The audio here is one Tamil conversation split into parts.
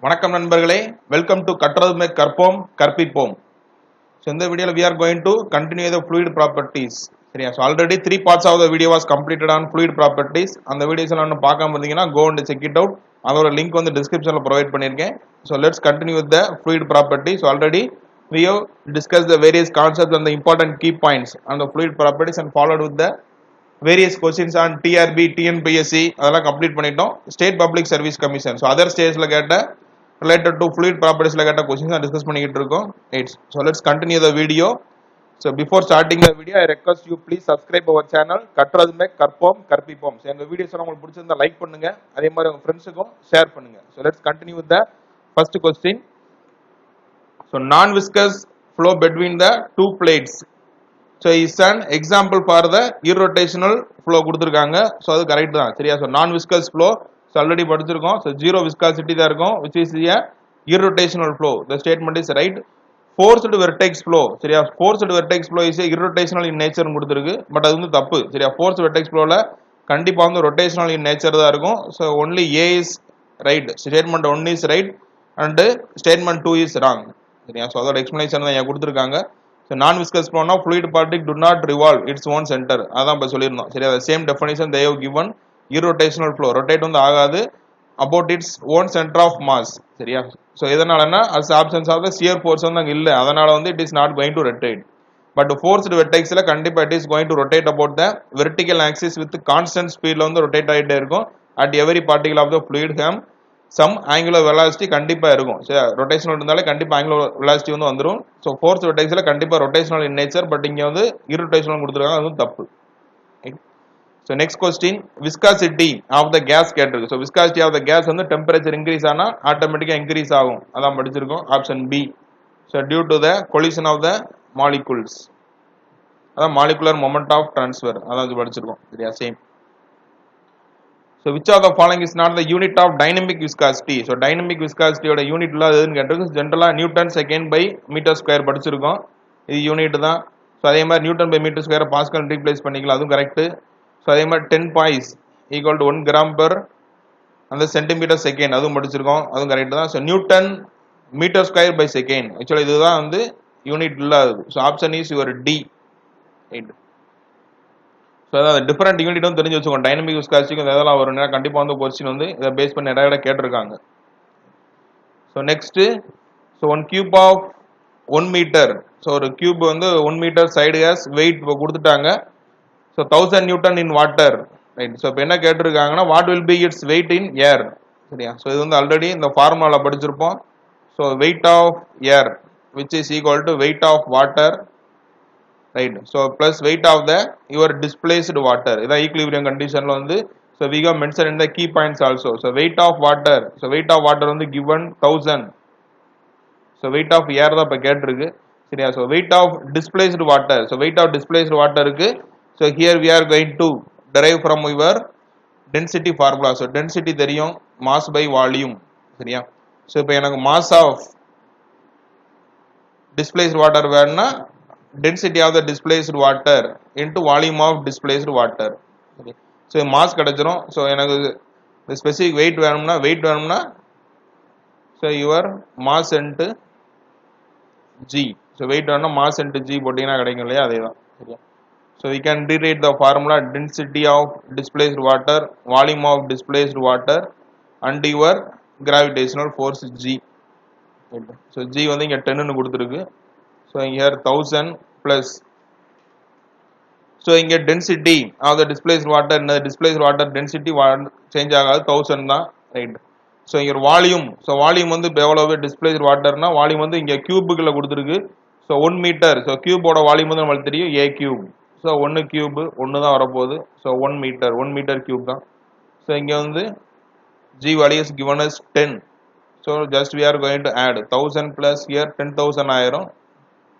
வணக்கம் நண்பர்களே, வெல்கம் டு கற்றதுமே கற்போம் கற்பிப்போம். ஸோ இந்த வீடியோவில் we are going to continue the fluid properties. சரியா? So already 3 parts of the video was completed on fluid properties. அந்த வீடியோஸ் எல்லாம் இன்னும் பார்க்காம இருந்தீங்கன்னா go and check it out. அதோட லிங்க் வந்து டிஸ்கிரிப்ஷனில் ப்ரொவைட் பண்ணியிருக்கேன். So let's continue with the fluid properties. So already we have discussed the various concepts and the important key points on the fluid properties and followed with the various questions on TRB, TNPSC அதெல்லாம் கம்ப்ளீட் பண்ணிட்டோம். State public service commission so other ஸ்டேட்ஸில் கேட்ட related to fluid properties la ketta questions discuss பண்ணிக்கிட்டு இருக்கோம். So let's continue the video. So before starting the video I request you please subscribe our channel கற்றதுமே கற்போம் கற்பிப்போம். So இந்த வீடியோஸ் உங்களுக்கு பிடிச்சிருந்தா லைக் பண்ணுங்க, அதே மாதிரி உங்க ஃப்ரெண்ட்ஸுக்கும் ஷேர் பண்ணுங்க. So let's continue with the first question. So non viscous flow between the two plates. So is an example for the irrotational flow கொடுத்திருக்காங்க. So அது கரெக்ட் தான். சரியா? So non viscous flow already படிச்சிருக்கோம். ஸோ ஜீரோ விஸ்காசிட்டி தான் இருக்கும், which is a irrotational flow. The statement is right. Forced vertex flow, சரியா? Forced vertex flow is a irrotational in nature கொடுத்துருக்கு, பட் அது வந்து தப்பு. சரியா? Forced vertex flowல கண்டிப்பா வந்து rotational in nature தான் இருக்கும். So only A is right. Statement 1 is right and statement 2 is wrong. சரியா? ஸோ அதோட எக்ஸ்பிளனேஷன் தான் இங்க கொடுத்துருக்காங்க. ஸோ நான் viscous ஃப்ளோனா fluid particle do not revolve its own center. அதான் இப்போ சொல்லியிருந்தோம். சரியா? The same definition they have given. irrotational flow rotate வந்து ஆகாது about its own center of mass. சரியா? ஸோ எதனாலன்னா as absence of the shear force வந்து அங்கே இல்லை, அதனால வந்து it is not going to rotate. But forced vertexல கண்டிப்பா it is going to rotate about the vertical axis with constant speedல வந்து rotate ஆகிட்டே இருக்கும். at every particle of the fluid have some angular velocity கண்டிப்பா இருக்கும். சரி, rotational இருந்தாலே கண்டிப்பா angular velocity வந்து வந்துடும். ஸோ forced vertexல கண்டிப்பா rotational in nature, பட் இங்க வந்து irrotational கொடுத்துருக்காங்க, அது தப்பு. So next question, viscosity of the gas கேட்டிருக்கு. So viscosity of the gas வந்து temperature increase ஆனா automatically increase ஆகும், அதான் படிச்சிருக்கோம். Option B. So due to the collision of the molecules, அதான் molecular moment of transfer, அதான் படிச்சிருக்கோம். சரியா? Same. So which of the following is not the unit of dynamic viscosity? So dynamic viscosity ஓட யூனிட் எதுன்னு கேட்டிருக்கு. ஜென்ரலா newton second by metre square படிச்சிருக்கோம், இது யூனிட் தான். ஸோ அதே மாதிரி newton by metre square pascal replace பண்ணிக்கலாம், அதுவும் கரெக்ட். ஸோ அதே மாதிரி 10 poise equal to 1 gram per அந்த சென்டிமீட்டர் செகண்ட், அதுவும் படிச்சிருக்கோம், அதுவும் கரெக்ட் தான். So newton metre square by second, actually இதுதான் வந்து யூனிட் இல்லாது. So option is your D. Right. So அதாவது டிஃபரெண்ட் யூனிட் வந்து தெரிஞ்சு வச்சுக்கோங்க. டைனமிக் விஸ்காசிட்டிக்கு இதெல்லாம் வரும், கண்டிப்பாக வந்து கொஸ்டின் வந்து இதை பேஸ் பண்ணி இடையில கேட்டிருக்காங்க. So next, so 1 cube of 1 metre. So ஒரு கியூப் வந்து 1 மீட்டர் சைடு கேஸ் வெயிட் கொடுத்துட்டாங்க. So 1000 Newton in water, right? So இப்போ என்ன கேட்டிருக்காங்கன்னா what will be its weight in air. சரியா? ஸோ இது வந்து ஆல்ரெடி இந்த ஃபார்முலாவில் படிச்சிருப்போம். So weight of air which is equal to weight of water, right? So plus weight of the your displaced water, இதான் equilibrium conditionல வந்து. So we have mentioned in the key points also. So weight of water, so weight of water வந்து given 1000. So weight of air தான் இப்போ கேட்டிருக்கு. சரியா? So weight of displaced water, so weight of displaced water இருக்கு. So here we are going to derive from your density formula. So density தெரியும், mass by volume. சரியா? So இப்போ எனக்கு mass of displaced water வேணும்னா density of the displaced water into volume of displaced water. So mass கிடைச்சிரும். So எனக்கு specific weight வேணும்னா so your mass into g. So weight வேணும்னா mass into g போட்டீங்கன்னா கிடைக்கும் இல்லையா, அதேதான். சரியா? So we can rewrite the formula density of displaced water, volume of displaced water and your gravitational force G. So G வந்து இங்க 10 னு கொடுத்திருக்கு. So here 1000 plus, so இங்க density of the displaced water, இந்த displaced water density change ஆகாது, 1000 தான், right? So இங்க volume, so volume வந்து எவ்வளவு displaced waterனா volume வந்து இங்க கியூபுக்குள்ள கொடுத்திருக்கு. So 1 மீட்டர், so கியூபோட வால்யூம் வந்து நமக்கு தெரியும் a கியூப். ஸோ 1 கியூப் 1 தான் வரப்போகுது. ஸோ 1 மீட்டர் கியூப் தான். ஸோ இங்கே வந்து G value is given as 10. So just we are going to add 1000 plus here 10,000 ஆயிரும்.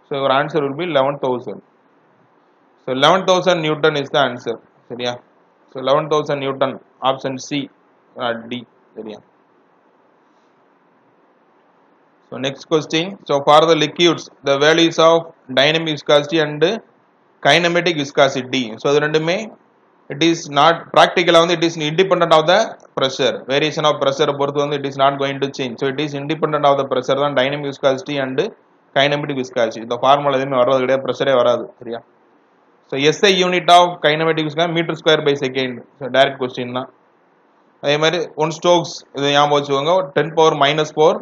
So your answer will be 11,000. So 11,000 Newton is the answer. சரியா? So 11,000 Newton, option C, D. சரியா? So next question, so for the liquids the values of dynamic viscosity and kinematic viscosity. So அது ரெண்டுமே it is not practical வந்து it is independent of the pressure, variation of pressure பொறுத்து வந்து it is not going to change, so it is independent of the pressure தான் dynamic viscosity and kinematic viscosity. இந்த ஃபார்முலா எதுவுமே வர்றது கிடையாது, ப்ரெஷரே வராது சரியா. So SI unit of kinematic viscosity metre square by second, so direct question தான். அதே மாதிரி 1 ஸ்டோக்ஸ் இது ஞாபகம் வச்சுக்கோங்க, 10⁻⁴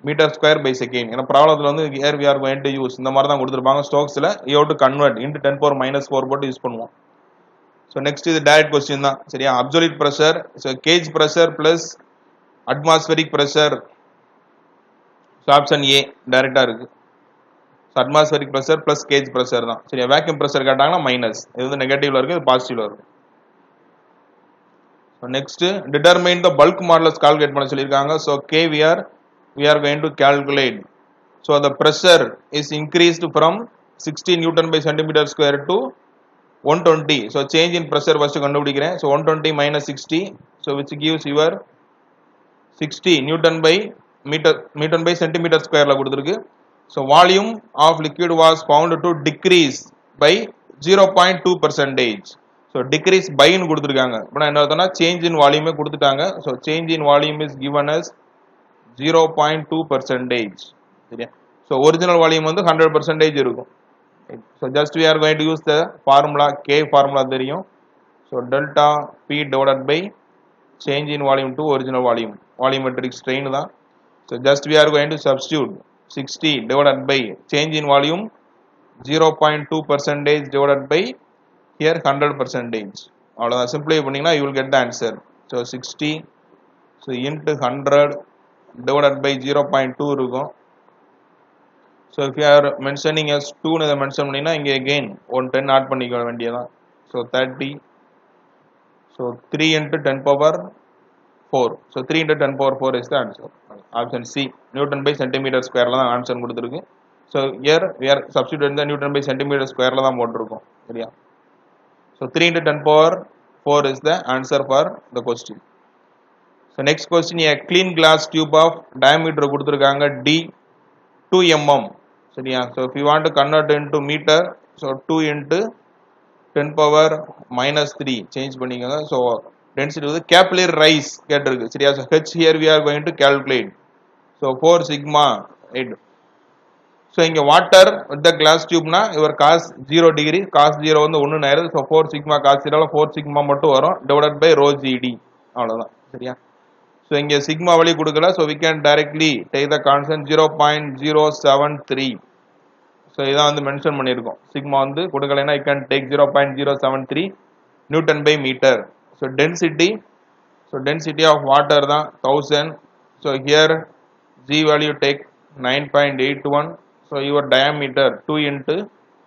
மீட்டர் ஸ்கொயர் பை செகண்ட். ஏன்னா ப்ராப்ளத்தில் வந்து here we are going to use இந்த மாதிரி தான் கொடுத்துருப்பாங்க ஸ்டோக்ஸில், you have to convert into 10⁻⁴ போட்டு யூஸ் பண்ணுவோம். ஸோ நெக்ஸ்ட் இது டைரக்ட் கொஸ்டின் தான் சரியா. Absolute pressure, so gauge pressure plus atmospheric pressure, so option A டைரக்டாக இருக்கு. So atmospheric pressure plus gauge pressure தான் சரியா. வேக்யூம் ப்ரெஷர் கேட்டாங்கன்னா மைனஸ், இது வந்து நெகட்டிவ்ல இருக்கு, இது பாசிட்டிவ்ல இருக்கு. ஸோ நெக்ஸ்ட் டிட்டர்மைன் த பல்க் மாடுலஸ் கால்குலேட் பண்ண சொல்லியிருக்காங்க. So KVR we are going to calculate. So the pressure is increased from 60 Newton by centimeter square to 120. So change in pressure first கண்டுபிடிக்கிறேன். So 120 minus 60, so which gives your 60 Newton by centimeter square ல கொடுத்திருக்கு. So volume of liquid was found to decrease by 0.2%. So decrease by னு கொடுத்திருக்காங்க. இப்போ என்ன அர்த்தம்னா change in volume கொடுத்துட்டாங்க. So change in volume is given as 0.2%. சரியா. So original volume வந்து 100% இருக்கும். So just we are going to use the formula, K formula தெரியும். So delta P divided by change in volume to original volume, volumetric strain தான். So just we are going to substitute 60 divided by change in volume 0.2% divided by here 100%. அவ்வளவுதான். சிம்பிளை பண்ணீங்கன்னா you will get the answer. So 60 so into 100 divided by 0.2 இருக்கும். So if you are mentioning as 2 னு இதை மென்ஷன் பண்ணீங்கன்னா இங்கே again 110 ஆட் பண்ணிக்க வேண்டியதான். So 30, so 3 into 10 power 4, so 3 into 10 power 4 is the answer. Option C, Newton by centimeter square ல தான் ஆன்சர் கொடுத்துருக்கு. So here we are substituting the Newton by centimeter square ல தான் போட்டிருக்கோம் சரியா. So 3 into 10 power 4 is the answer for the question. So next question, a clean glass tube of diameter கொடுத்திருக்காங்க D 2 mm சரியா. So if you want to convert into meter, so 2 into 10 power minus 3 change பண்ணிக்கோங்க. So density வந்து capillary rise கேட்டிருக்கு சரியா. So H here we are going to calculate. So 4 sigma 8. So இங்க water with the glass tube னா இவர் cos 0 degree, cos 0 வந்து 1 நேரம். So 4 sigma cos 0 4 sigma மட்டும் வரும் divided by rho GD, அவ்வளவுதான் சரியா. So இங்க சிக்மா வழி கொடுக்கல, so we can directly take the constant 0.073. so இதான் வந்து மென்ஷன் பண்ணியிருக்கோம். சிக்மா வந்து கொடுக்கலைன்னா you can take 0.073 Newton by meter. So density of water தான் 1000. so here G value take 9.81. so your diameter 2 into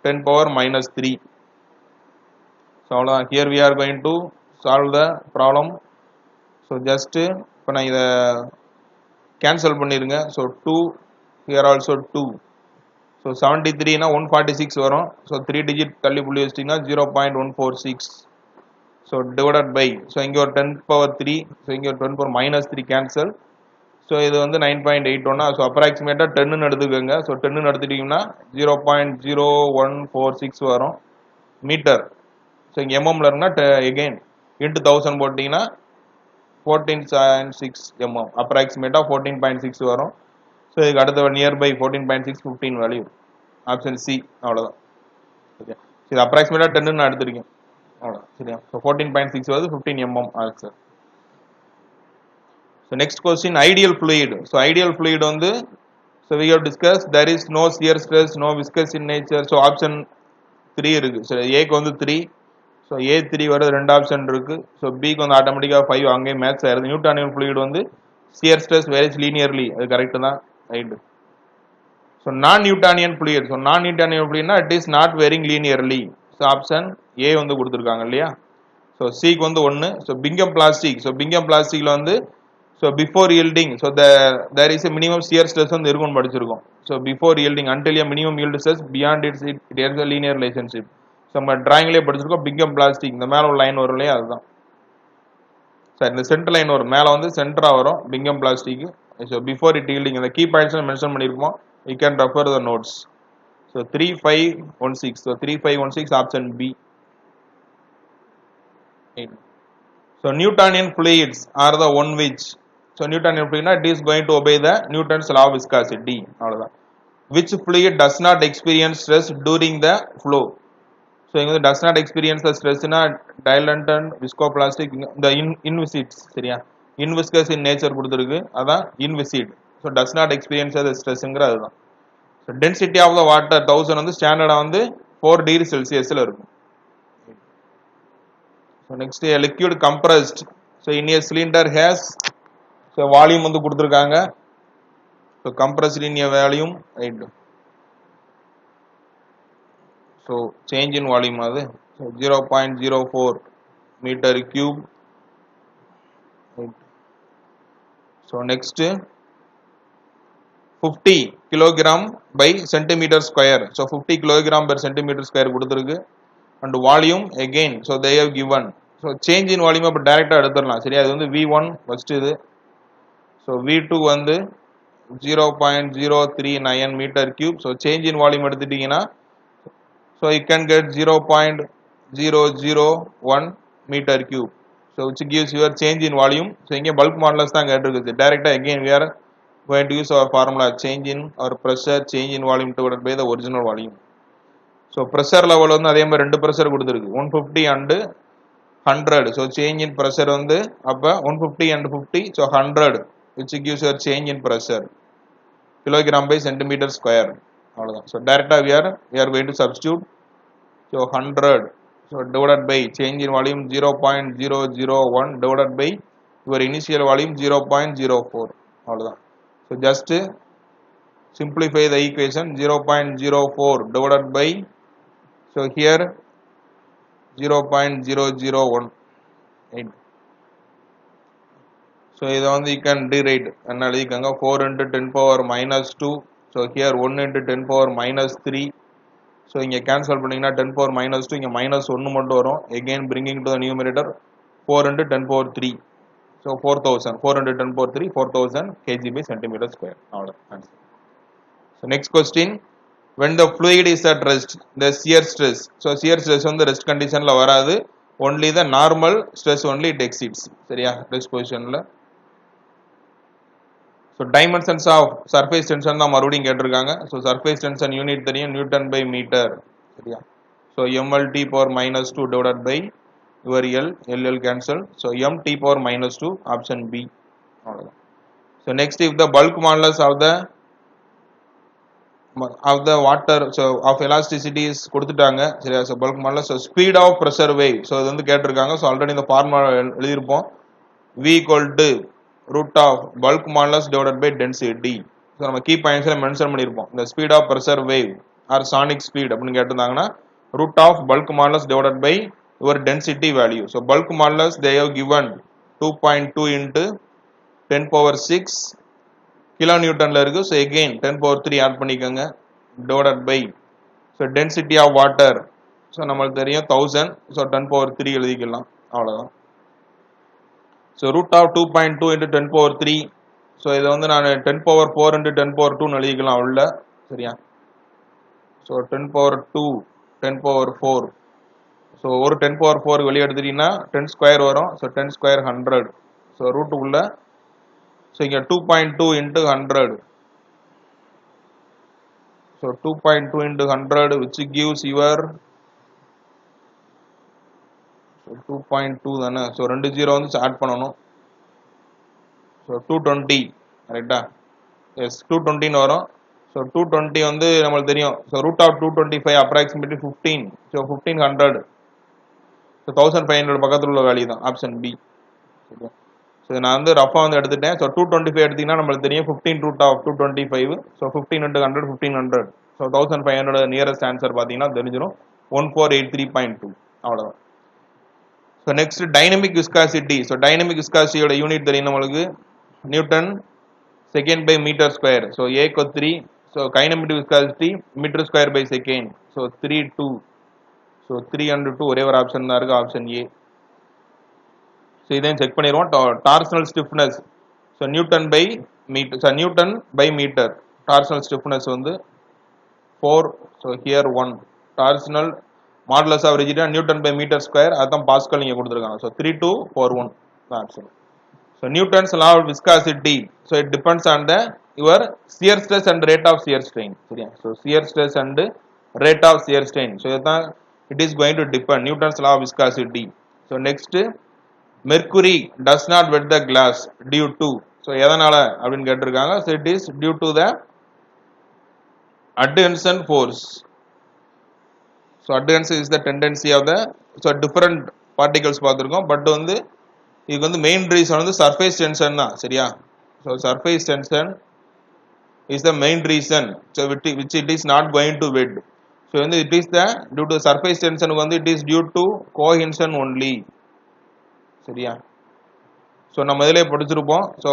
10 power minus 3. so அவ்வளவுதான். here we are going to solve the problem. so just இப்போ நான் இதை கேன்சல் பண்ணிடுங்க. So 2 here also 2. ஸோ 73னா 146 வரும். ஸோ 3 digit தள்ளி புள்ளி வச்சிட்டிங்கன்னா 0.146. ஸோ டிவைடட் பை, ஸோ இங்கே ஒரு 10 power 3, ஸோ இங்கே ஒரு 10 power minus 3 கேன்சல். ஸோ இது வந்து 9.81. ஸோ அப்ராக்சிமேட்டாக 10ன்னு எடுத்துக்கோங்க. ஸோ 10ன்னு எடுத்துட்டிங்கன்னா 0.0146 வரும் மீட்டர். ஸோ இங்கே எம்எம்ல இருந்தால் எகெயின் இன்ட்டு 1000 போட்டிங்கன்னா 14.6 mm, அப்ராக்சிமேட்டா 14.6 வரும். ஸோ இதுக்கு அடுத்த நியர்பை 14.6 15 வேல்யூ, ஆப்ஷன் சி, அவ்வளோதான் சரியா. இது அப்ராக்சிமேட்டா 10 நான் எடுத்திருக்கேன் அவ்வளோதான் சரியா. ஸோ 14.6 வருது, 15 mm answer. So next question, ideal fluid. So ideal fluid வந்து so we have discuss there is no shear stress, no viscous in nature. So option 3 இருக்கு. ஸோ ஏக்கு வந்து 3, ஸோ A3 வருது, 2 ஆப்ஷன் இருக்கு. ஸோ பிக்கு வந்து ஆட்டோமேட்டிக்காக 5, அங்கேயும் மேட்ச் ஆயிருது. நியூட்டானியன் ஃப்ளூயிட் வந்து சியர் ஸ்ட்ரெஸ் வேரிஸ் லீனியர்லி, அது கரெக்டு தான் ரைட்டு. ஸோ நான் நியூட்டானியன் ஃப்ளூயிட், ஸோ நான் நியூட்டானியன் ஃப்ளூயிட்னா it is not varying linearly. So option A வந்து கொடுத்துருக்காங்க இல்லையா. ஸோ சிக்கு வந்து 1. So Bingham plastic, so Bingham பிளாஸ்டிக்ல வந்து so before yielding, so there is a minimum shear stress வந்து இருக்கும்னு படிச்சிருக்கோம். So before yielding until a minimum yield stress beyond it has a linear relationship. So நம்ம டிராயிங்லேயே படிச்சிருக்கோம். பிங்கம் பிளாஸ்டிக் இந்த மேலே ஒரு லைன் வரும் இல்லையா, அதுதான் சார். இந்த சென்டர் லைன் வரும், மேலே வந்து சென்டரா வரும் Bingham plastic. So before it yielding இந்த கீ பாயிண்ட்ஸ் மென்ஷன் பண்ணியிருக்கோம். You can refer the notes. So 3516, so 3516 option B. So Newtonian fluids are the one which, so Newtonian fluid it is going to obey the Newton's law of viscosity. Which fluid does not experience stress during the flow? So இங்க does not experience the stress na diluent and viscoplastic the inviscid சரியா inviscous in nature கொடுத்திருக்கு அதான் inviscid. So does not experience the stress ங்கற அதுதான். So density of the water 1000 வந்து ஸ்டாண்டர்டா வந்து 4 degree Celsius ல இருக்கும். So next a liquid compressed, so in a cylinder has, so volume வந்து கொடுத்திருக்காங்க. So compressed in a volume, right? So change in volume அது so 0.04 meter cube, right? So next 50 kilogram by centimeter square, so 50 kilogram per centimeter square கொடுத்திருக்கு. And volume again, so they have given, so change in volume அப்ப டைரக்டா எடுத்துறலாம் சரியா இது வந்து V1 ஃபர்ஸ்ட் இது so V2 வந்து 0.039 meter cube, so change in volume எடுத்துட்டீங்கன்னா so you can get 0.001 meter cube, so which gives your change in volume. So இங்க bulk modulus தான் கேட்டிருக்கு டைரக்டா again we are going to use our formula change in or pressure change in volume divided by the original volume. So pressure level வந்து அதே மாதிரி ரெண்டு pressure கொடுத்திருக்கு 150 and 100, so change in pressure வந்து அப்ப 150 and 50, so 100 which gives your change in pressure kilogram by centimeter square அவ்வளவுதான். So directly we are going to substitute, so 100 so divided by change in volume 0.001 divided by your initial volume 0.04 அவ்வளவுதான். So just simplify the equation 0.04 divided by, so here 0.001, right? So இத வந்து you can rewrite என்ன எழுதிக்கங்க 4 into 10 power minus 2, so here 1 into 10 power minus 3, so இங்க cancel பண்ணீங்கன்னா 10 power minus 2 இங்க minus 1 மட்டும் வரும், again bringing to the numerator 4 into 10 power 3, so 4000, 4 into 10 power 3 4000 kg by centimeter square அவ்வளவுதான். So next question, when the fluid is at rest, the shear stress, so shear stress வந்து rest condition ல வராது, only the normal stress only it exceeds சரியா rest position ல. So dimensions of surface tension தான் மறுபடியும் கேட்டிருக்காங்க. So surface tension unit தெரியும் Newton by meter சரியா. So mLT power minus 2 divided by your L cancel, so mt power minus 2 option B அவ்வளவுதான். So next if the bulk modulus of the water, so of elasticity is கொடுத்துட்டாங்க சரியா. So bulk modulus, so speed of pressure wave, so இது வந்து கேட்டிருக்காங்க. So already இந்த formula எழுதியிருப்போம் V equal to root of bulk modulus divided by density. So நம்ம key points ல மென்ஷன் பண்ணியிருப்போம் இந்த speed of pressure wave or sonic speed அப்படின்னு கேட்டிருந்தாங்கன்னா root of bulk modulus divided by your density value. So bulk modulus they have given 2.2 into 10 power 6 kilonewtonல இருக்கு. So again 10 power 3 ஆட் பண்ணிக்கங்க divided by, so density of water, so நமக்கு தெரியும் 1000, so 10 power 3 எழுதிக்கலாம் அவ்வளவுதான். So root of 2.2 into 10 power 3, so இத வந்து நான் 10 power 4 into 10 power 2 னு எழுதிக்கலாம் உள்ள சரியா. So 10 power 2 10 power 4, so ஒரு 10 power 4 வெளிய எடுத்துட்டீங்கன்னா 10 ஸ்கொயர் வரும், so 10 ஸ்கொயர் 100, so ரூட் உள்ள, so இங்க 2.2 into 100, so 2.2 into 100 which gives your, so 2.2 தானே, so 2 0 வந்து ஆட் பண்ணனும், so 220 ரைட்டா, yes 220 னு வரும். So 220 வந்து நமக்கு தெரியும், so root of 225 approximately 15, so 1500, so 1500 பக்கத்துல உள்ள வேல்யூ தான் ஆப்ஷன் B. So நான் வந்து ரஃபா வந்து எடுத்துட்டேன். So 225 எடுத்தீங்கன்னா நமக்கு தெரியும் 15 root of 225, so 15 into 100 1500, so 1500 nearest answer பாத்தீங்கன்னா தெரிஞ்சிரும் 1483.2 அவ்வளவுதான். So next dynamic viscosity, so dynamic viscosity யோட யூனிட் தெரியும் நமக்கு newton second by metre square, so A க்கு 3, so kinematic viscosity metre square by second, so 3 2, so 3 and 2 ஒரே ஒரு ஆப்ஷன் தான் இருக்கு ஆப்ஷன் A. So இதையும் செக் பண்ணிடுவோம். Torsional stiffness, so newton by metre, so newton by metre, torsional stiffness வந்து 4, so here 1, torsional modulus of rigidity newton by metre square அதான் பாஸ்கல் நீங்க கொடுத்துருக்காங்க. ஸோ 3241 தான் answer. So Newton's law of viscosity. So it depends on the your shear stress and rate of shear strain. சரியா? So shear stress and rate of shear strain. So it is going to depend Newton's law of viscosity. So next, mercury does not wet the glass due to, so எதனால அப்படினு கேட்டிருக்காங்க. So it is due to the adhesion force. So adhesion is the tendency of the, so different particles பார்த்திருக்கோம். பட் வந்து இதுக்கு வந்து மெயின் ரீசன் வந்து சர்ஃபேஸ் டென்ஷன் தான். சரியா? So surface tension is the main reason, so which it is not going to wet. So when it is the due to surface tension வந்து it is due to cohesion only. சரியா? ஸோ நம்ம இதிலே படிச்சிருப்போம். ஸோ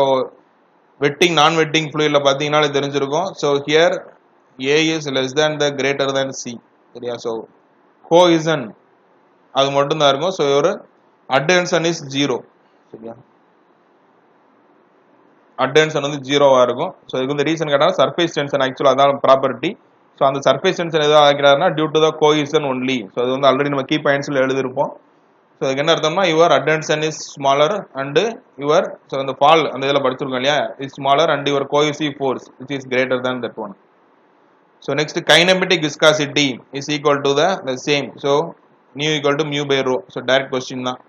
வெட்டிங் நான் வெட்டிங் ஃப்ளூயிட்ல பார்த்தீங்கன்னா தெரிஞ்சிருக்கும். So here A is less than the greater than C. சரியா? ஸோ கோஹிசன் அது மட்டும்தான் இருக்கும். ஸோ ஒரு அட்ஹென்ஷன் இஸ் 0. சரியா? அட்ஹென்ஷன் வந்து 0வா இருக்கும். ஸோ இதுக்கு வந்து ரீசன் கேட்டால் சர்ஃபேஸ் டென்ஷன் ஆக்சுவலாக அதான் ப்ராப்பர்ட்டி. ஸோ அந்த சர்ஃபேஸ் டென்ஷன் எதாவது ஆகிறாருன்னா due to the cohesion only. So அது வந்து ஆல்ரெடி நம்ம கீ பாயிண்ட்ஸில் எழுதிருப்போம். ஸோ அதுக்கு என்ன அர்த்தம்னா your adhesion is smaller and your, so அந்த ஃபால் அந்த இதில் படிச்சிருக்கோம் இல்லையா, is smaller and your cohesive force which is greater than that one. So next kinematic viscosity is equal to the same. So nu equal to mu by rho. So direct question தான்.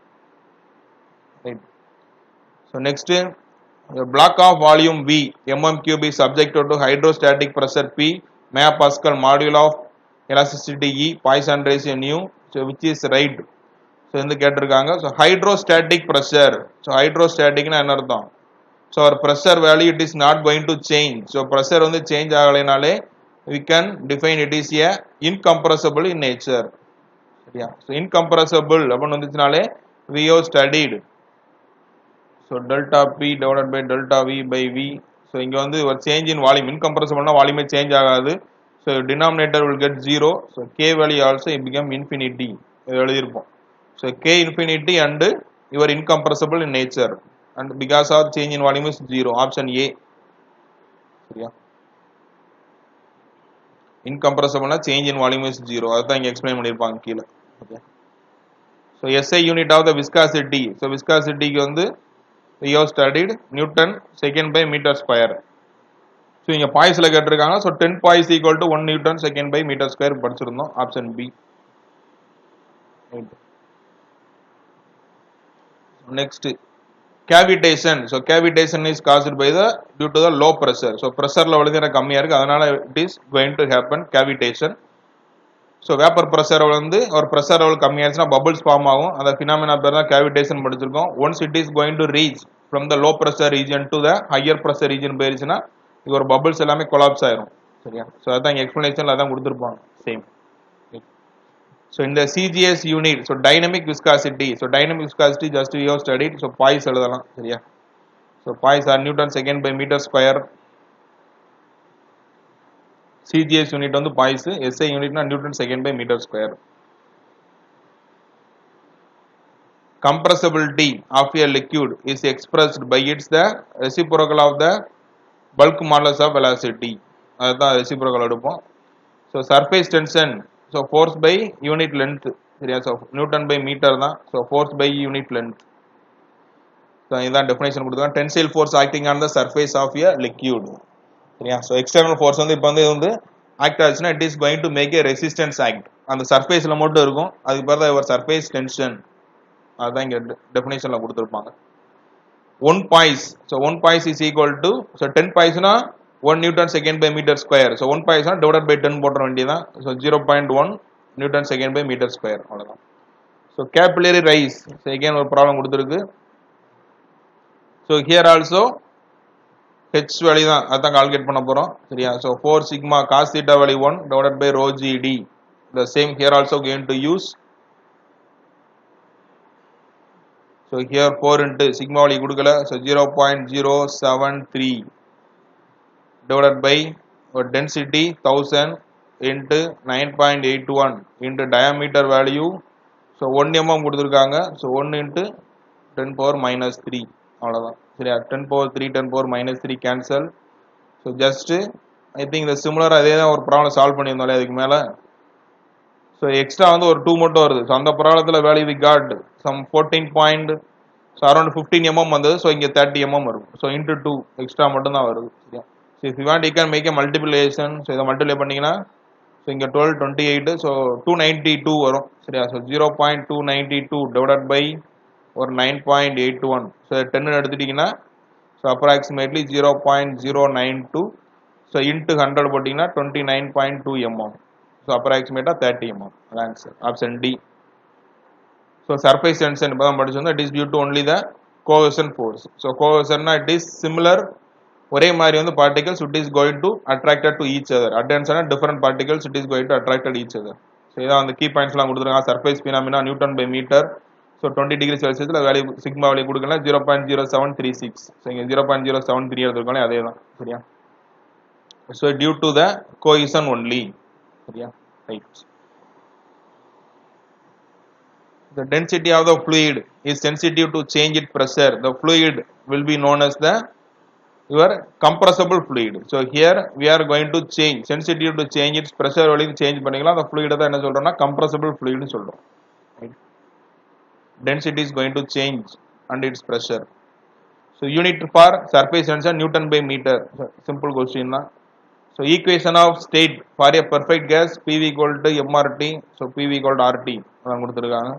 Right. So next block of volume V mm cube is subjected to hydrostatic pressure P, megapascal, module of elasticity E, Poisson ratio nu. So which is right? So இந்த கேட்டிருக்காங்க. So hydrostatic pressure. So hydrostatic னா என்ன அர்த்தம்? So our pressure value it is not going to change. So pressure வந்து change ஆகலைனாலே we can define it is a incompressible in nature. சரியா? So incompressible அப்படின்னு வந்துச்சுனாலே we have studied. So delta P divided by delta V by V. So இங்க வந்து ஒரு change in volume, incompressible னா volume change ஆகாது. So denominator will get 0. So K value also it become infinity. இது எழுதிருப்போம். So K infinity and your incompressible in nature and because of change in volume is 0. Option A. சரியா? incompressible னா change in volume is 0. அதான் இங்க explain பண்ணிருப்பாங்க கீழ. Okay. So SI unit of the viscosity. So viscosity க்கு வந்து we have studied Newton second by meter square. So இங்க பாய்ஸ்ல கேட்டிருக்காங்க. So 10 poise equal to 1 Newton second by meter square படிச்சிருந்தோம். Option B. Next, cavitation. So cavitation is caused by the due to the low pressure. So pressure level வந்து கம்மியா இருக்கு, அதனால it is going to happen cavitation. So vapor pressure வந்து ஒரு pressure level கம்மியாச்சுன்னா bubbles form ஆகும். அந்த phenomena பேர் தான் cavitation படிச்சிருக்கோம். Once it is going to reach from the low pressure region to the higher pressure region போயிருச்சுன்னா இது ஒரு bubbles எல்லாமே collapse ஆயிரும். சரியா? So அதான் இங்க எக்ஸ்பிளனேஷன்ல அதான் கொடுத்திருப்பாங்க. Same. So in the CGS unit, so dynamic viscosity. So dynamic viscosity just we have studied. So poise எழுதலாம். சரியா? So poise are Newton second by meter square. CGS unit வந்து poise, SI unit na Newton second by meter square. Compressibility of a liquid is expressed by its the reciprocal of the bulk modulus of velocity. அதுதான் reciprocal எடுப்போம். So surface tension, so force by unit length. சரியா? So Newton by meter தான். So force by unit length. So இதான் definition கொடுத்துருக்காங்க. Tensile force acting on the surface of a liquid. சரியா? ஸோ எக்ஸ்டர்னல் ஃபோர்ஸ் வந்து இப்போ வந்து இது வந்து ஆக்ட் ஆச்சுன்னா it is going to make a resistance act. அந்த சர்ஃபேஸில் மட்டும் இருக்கும். அதுக்கு பிறகு ஒரு சர்ஃபேஸ் டென்ஷன். அதுதான் இங்கே டெஃபினேஷனில் கொடுத்துருப்பாங்க. 1 poise. So 1 poise is equal to, so 10 பாய்ஸ்னா 1 newton second by metre square. So 1 பாய்ஸ்னா டிவைடட் பை 10 போட்டுற வேண்டியதான். So 0.1 newton second by metre square. அவ்வளோதான். So capillary rise. So again ஒரு ப்ராப்ளம் கொடுத்துருக்கு. So here also H value தான் அதான் கால்குலேட் பண்ண போறோம். சரியா? So 4 sigma cos theta value 1 divided by rho GD. The same here also going to use. So here 4 into sigma value கொடுக்கல. So 0.073 divided by density 1000 into 9.81 into diameter value. So 1 mm கொடுத்திருக்காங்க. So 1 into 10 power minus 3. அவ்வளவுதான். சரியா? 10 power 3 10 power minus 3 cancel. So just I think the similar அதே தான் ஒரு ப்ராப்ளம் சால்வ் பண்ணியிருந்தோம்ல அதுக்கு மேல. ஸோ எக்ஸ்ட்ரா வந்து ஒரு 2 மட்டும் வருது. ஸோ அந்த ப்ராப்ளத்தில் value we got some 14 point, so around 15 mm வந்தது. ஸோ இங்கே 30 mm வரும். ஸோ இன்ட்டு 2 எக்ஸ்ட்ரா மட்டும் தான் வருது. சரியா? So if you want you can make a multiplication. So இதை மல்டிப்ளை பண்ணிங்கன்னா ஸோ இங்கே 12 28, ஸோ 292 வரும். சரியா? ஸோ 0.292 டிவைடட் பை ஒரு 9.81. ஸோ 10 எடுத்துட்டிங்கன்னா ஸோ அப்ராக்சிமேட்லி 0.092. ஸோ இன்ட்டு 100 போட்டிங்கன்னா 29.2 mm. ஸோ அப்ராக்சிமேட்டாக 30 mm. அது answer option D. So surface tension இப்போ தான் படிச்சிருந்தோம். It is due to only the cohesion force. So கோஹெஷன்னா இட் இஸ் சிமிலர், ஒரே மாதிரி வந்து particles it is going to attracted to each other. அட்டென்ஷனா different particles it is going to attracted each other. So இதான் அந்த கீ பாயிண்ட்ஸ்லாம் கொடுத்துருக்காங்க. Surface phenomena newton by metre. So 20 degree செல்சியஸில் வேல்யூ சிக்மா வேல்யூ கொடுக்கலாம் 0.0736. ஸோ இங்கே 0.073 எடுத்துருக்கோம், அதே தான். சரியா? So due to the cohesion only. சரியா? Right. The density of the fluid is sensitive to change its pressure. The fluid will be known as the your compressible fluid. So here we are going to change sensitive to change its pressure value change பண்ணிக்கலாம். அந்த fluid தான் என்ன சொல்றோம்னா compressible fluid னு சொல்றோம். Density is going to change and its pressure. So unit for surface tension Newton by meter. So, simple question தான். So equation of state for a perfect gas PV equal to MRT. So PV equal to RT அதான் கொடுத்திருக்காங்க.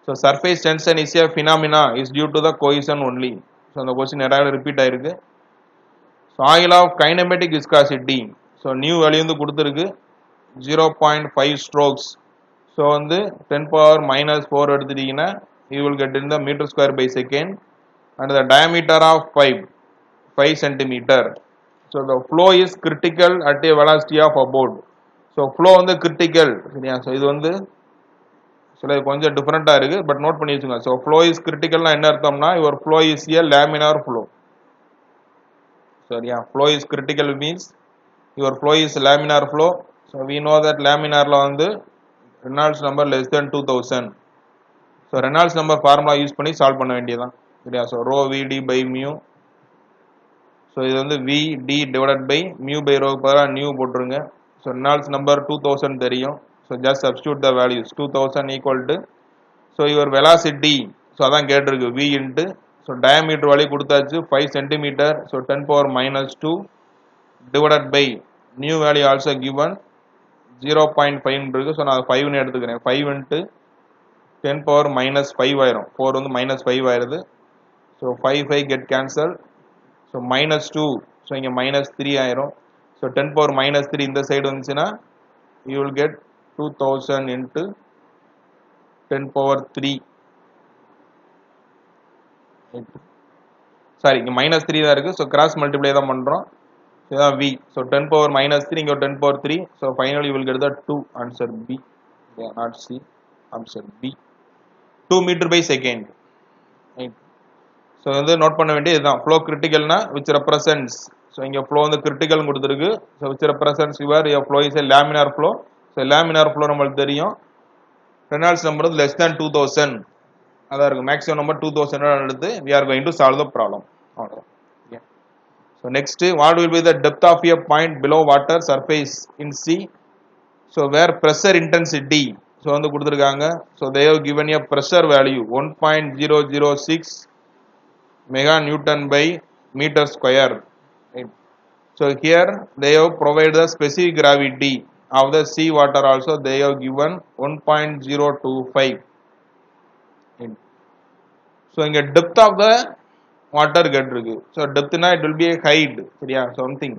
So surface tension is a phenomena is due to the cohesion only. So அந்த question நிறைய ரிப்பீட் ஆயிருக்கு. So angle of kinematic viscosity. So new value வந்து கொடுத்திருக்கு 0.5 strokes. So வந்து 10 power minus 4 எடுத்துட்டீங்கன்னா you will get in the meter square by second, and the diameter of pipe 5 centimeter. So the flow is critical at a velocity of about. So flow வந்து critical. சரியா? So இது வந்து சில கொஞ்சம் டிஃபரெண்டா இருக்கு, பட் நோட் பண்ணி வச்சுங்க. ஸோ ஃப்ளோ இஸ் கிரிட்டிக்கல்னா என்ன அர்த்தம்னா your flow is a laminar flow. சரியா? Flow is critical means your flow is laminar flow. So we know that லேமினார்ல வந்து Reynolds number less than 2000. So Reynolds number formula use பண்ணி சால்வ் பண்ண வேண்டியதான். சரியா? So rho VD by mu. So இது வந்து V D divided by mu by ரோக்கு பதிலாக நியூ போட்டுருங்க. ஸோ ரெனால்ட்ஸ் நம்பர் 2000 தெரியும். So just substitute the values. 2000 equal to, so your velocity, so அதான் கேட்டிருக்கு v into, so diameter value கொடுத்தாச்சு 5 cm. So 10 power minus 2 divided by new value also given 0.5 இருக்கு. so நான் 5 னு எடுத்துக்கிறேன். 5 into 10 power minus 5 ஆயிரும். 4 வந்து minus 5 ஆயிருது. so 5 get cancelled. so minus 2, so இங்க minus 3 ஆயிரும். so 10 power minus 3 இந்த சைடு வந்துச்சுன்னா you will get 2000 into 10 power 3. Sorry, இங்க minus 3 தான் இருக்கு. ஸோ கிராஸ் மல்டிப்ளை தான் பண்றோம். இதுதான் v. ஸோ 10 power minus 3 இங்க 10 power 3. So finally you will get the 2. Answer b. not c. Answer b. 2 meter by second. So வந்து நோட் பண்ண வேண்டியது இதுதான். ஃப்ளோ கிரிட்டிக்கல்னா which represents. ஸோ இங்க ஃப்ளோ வந்து கிரிட்டிக்கல் கொடுத்துருக்கு. So which represents your flow is a laminar flow. So laminar flow நம்மளுக்கு தெரியும். ரெனால்ட்ஸ் நம்பர் வந்து லெஸ் தேன் 2000 அதான் இருக்கும். மேக்ஸிமம் நம்பர் 2000 எடுத்து we are going to solve the problem. அவ்வளோதான். So next, what will be the depth of a point below water surface in sea? So where pressure intensity. So வந்து கொடுத்துருக்காங்க. So they have given a pressure value 1.006 mega Newton by meter square. Right. So here they have provided the specific gravity of the sea water also. They have given 1.025. So இங்க depth of the water கேட்டிருக்கு. So depth na it will be a height. சரியா? something.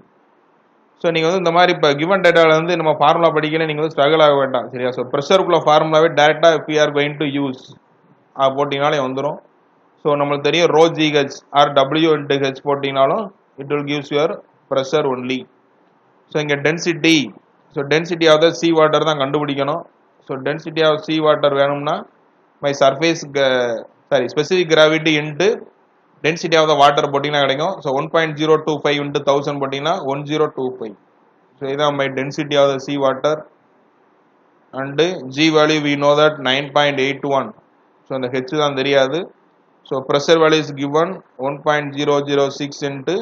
ஸோ நீங்கள் வந்து இந்த மாதிரி இப்போ கிவன் டேட்டாவில் வந்து நம்ம ஃபார்முலா படிக்கல, நீங்கள் வந்து ஸ்ட்ரகிள் ஆக வேண்டாம். சரியா? ஸோ ப்ரெஷருக்குள்ள ஃபார்முலாவே டேரெக்டாக if we are going to use போட்டிங்கனாலே வந்துடும். ஸோ நம்மளுக்கு தெரியும் rho GH R W into H போட்டிங்கனாலும் it will gives your pressure only. So இங்கே density, so density of the sea water தான் கண்டுபிடிக்கணும். So density of sea water வேணும்னா my surface sorry specific gravity into density of the water போட்டிங்கன்னா கிடைக்கும். ஸோ 1.025 இன்ட்டு 1000 போட்டிங்கன்னா 1025. ஸோ இதான் my density of the sea water. And G value we know that 9.81. So அந்த ஹெச் தான் தெரியாது. So pressure value is given 1.006 into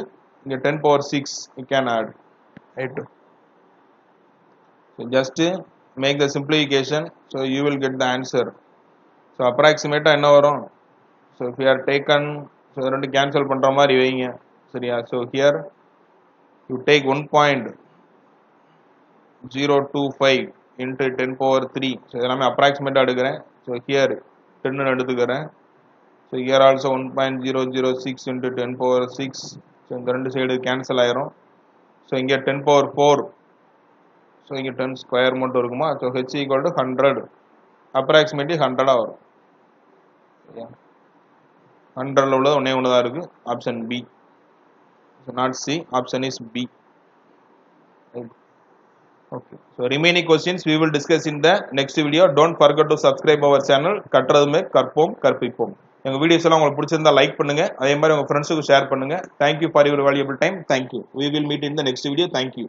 இங்கே 10 power 6 you can add. Right. So just make the simplification, so you will get the answer. So approximate என்ன வரும்? So if you are taken, so ரெண்டு cancel பண்ற மாதிரி வைங்க சரியா. So here you take 1.025 into 10 power 3. So எல்லாமே approximate எடுக்கிறேன். So here 10 எடுத்துக்கிறேன். So here also 1.006 into 10 power 6. So இந்த ரெண்டு சைடு cancel ஆயிரும். So இங்க 10 power 4. So இங்க 10 ஸ்கொயர் மட்டும் இருக்குமா. So h equal to 100. approximately 100 வரும். 100ல உள்ளது ஒண்ணே ஒண்ணு தான் இருக்கு. Option B. So not C, option is B. Okay. So remaining questions we will discuss in the next video. Don't forget to subscribe our channel கற்றதுமே கற்போம் கற்பிப்போம். எங்க வீடியோஸ் எல்லாம் உங்களுக்கு பிடிச்சிருந்தா லைக் பண்ணுங்க. அதே மாதிரி உங்க ஃப்ரெண்ட்ஸுக்கு ஷேர் பண்ணுங்க. Thank you for your valuable time. Thank you. We will meet in the next video. Thank you.